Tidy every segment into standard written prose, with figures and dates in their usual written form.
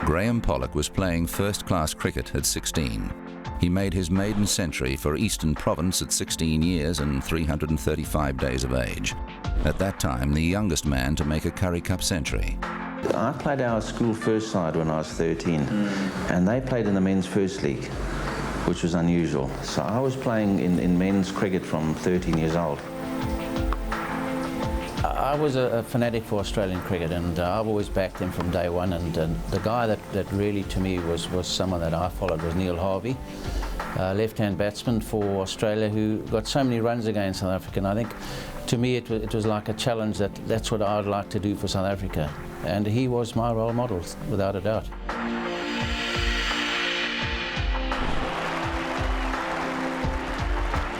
Graeme Pollock was playing first-class cricket at 16. He made his maiden century for Eastern Province at 16 years and 335 days of age. At that time, the youngest man to make a Currie Cup century. I played our school first side when I was 13, and they played in the men's first league, which was unusual. So I was playing in men's cricket from 13 years old. I was a fanatic for Australian cricket, and I've always backed them from day one, and the guy that really to me was someone that I followed was Neil Harvey, left-hand batsman for Australia, who got so many runs against South Africa. And I think to me it was like a challenge that's what I'd like to do for South Africa, and he was my role model without a doubt.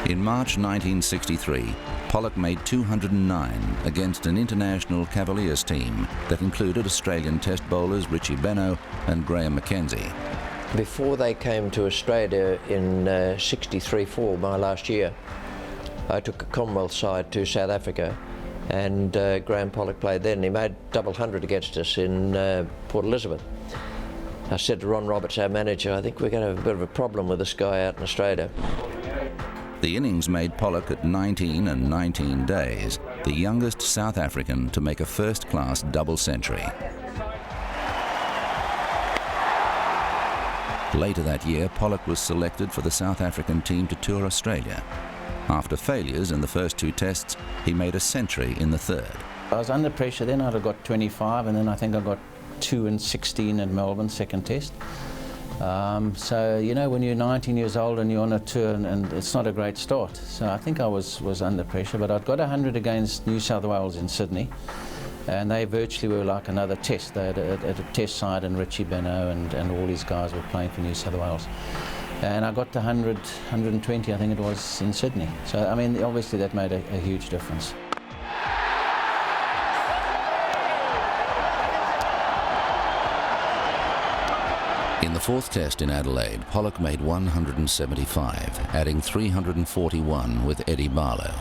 In March 1963, Pollock made 209 against an international Cavaliers team that included Australian test bowlers Richie Benaud and Graham McKenzie. Before they came to Australia in 63-4, my last year, I took a Commonwealth side to South Africa, and Graeme Pollock played then. He made double 100 against us in Port Elizabeth. I said to Ron Roberts, our manager, I think we're going to have a bit of a problem with this guy out in Australia. The innings made Pollock at 19 and 19 days the youngest South African to make a first-class double century. Later that year, Pollock was selected for the South African team to tour Australia. After failures in the first two tests, he made a century in the third. I was under pressure then. I'd have got 25, and then I think I got 2 and 16 in Melbourne, second test. So, you know, when you're 19 years old and you're on a tour, and it's not a great start. So I think I was under pressure, but I'd got 100 against New South Wales in Sydney, and they virtually were like another test. They had a test side, and Richie Benaud and all these guys were playing for New South Wales. And I got to 100, 120, I think it was, in Sydney. So, I mean, obviously that made a huge difference. In the fourth test in Adelaide, Pollock made 175, adding 341 with Eddie Barlow.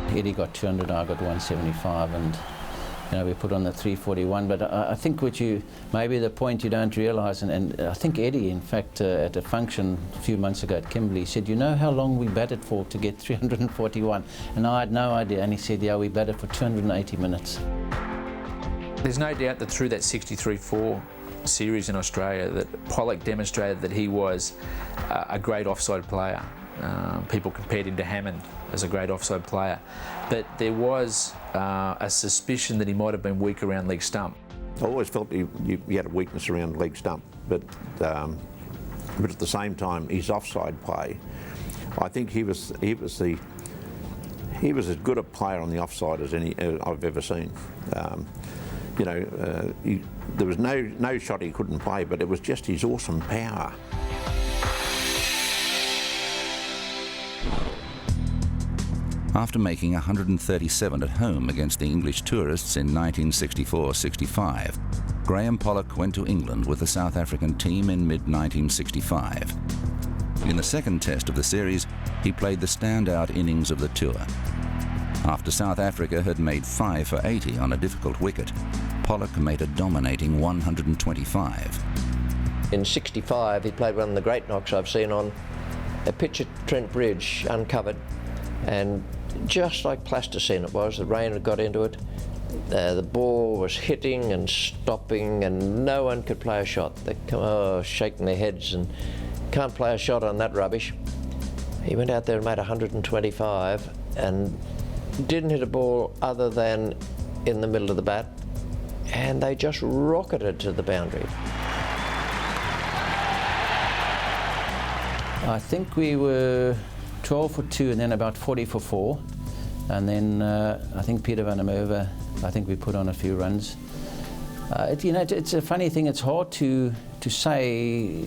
Eddie got 200, I got 175, and you know, we put on the 341. But I think maybe the point you don't realise, and I think Eddie, in fact, at a function a few months ago at Kimberley, said, you know how long we batted for to get 341? And I had no idea, and he said, yeah, we batted for 280 minutes. There's no doubt that through that 63-4 series in Australia that Pollock demonstrated that he was a great offside player. People compared him to Hammond as a great offside player, but there was a suspicion that he might have been weak around leg stump. I always felt he had a weakness around leg stump, but at the same time, his offside play, I think he was as good a player on the offside as any I've ever seen. You know, there was no shot he couldn't play, but it was just his awesome power. After making 137 at home against the English tourists in 1964-65, Graeme Pollock went to England with the South African team in mid-1965. In the second test of the series, he played the standout innings of the tour. After South Africa had made 5 for 80 on a difficult wicket, Pollock made a dominating 125. In 65, he played one of the great knocks I've seen on a pitch at Trent Bridge, uncovered, and just like plasticine it was, the rain had got into it, the ball was hitting and stopping, and no one could play a shot. They come shaking their heads and can't play a shot on that rubbish. He went out there and made 125 and didn't hit a ball other than in the middle of the bat, and they just rocketed to the boundary. I think we were 12 for 2 and then about 40 for 4, and then I think Peter van der Merwe, I think we put on a few runs. You know, it's a funny thing. It's hard to say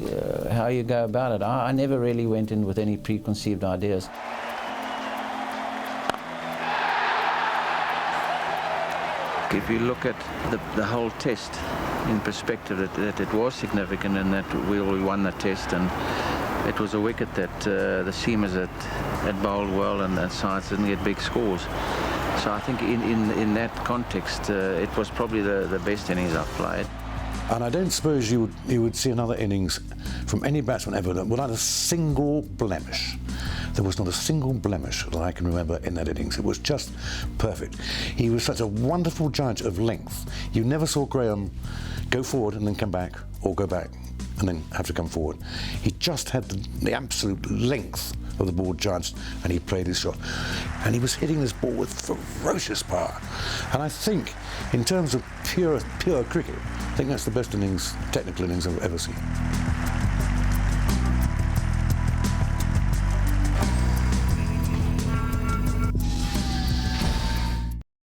how you go about it. I never really went in with any preconceived ideas. If you look at the whole test in perspective, that it was significant and that we won the test, and it was a wicket that the seamers had bowled well and sides didn't get big scores. So I think in that context, it was probably the best innings I've played. And I don't suppose you would see another innings from any batsman ever that without a single blemish. There was not a single blemish that I can remember in that innings. It was just perfect. He was such a wonderful judge of length. You never saw Graeme go forward and then come back, or go back and then have to come forward. He just had the absolute length of the ball judged, and he played his shot. And he was hitting this ball with ferocious power. And I think, in terms of pure cricket, I think that's the best innings, technical innings I've ever seen.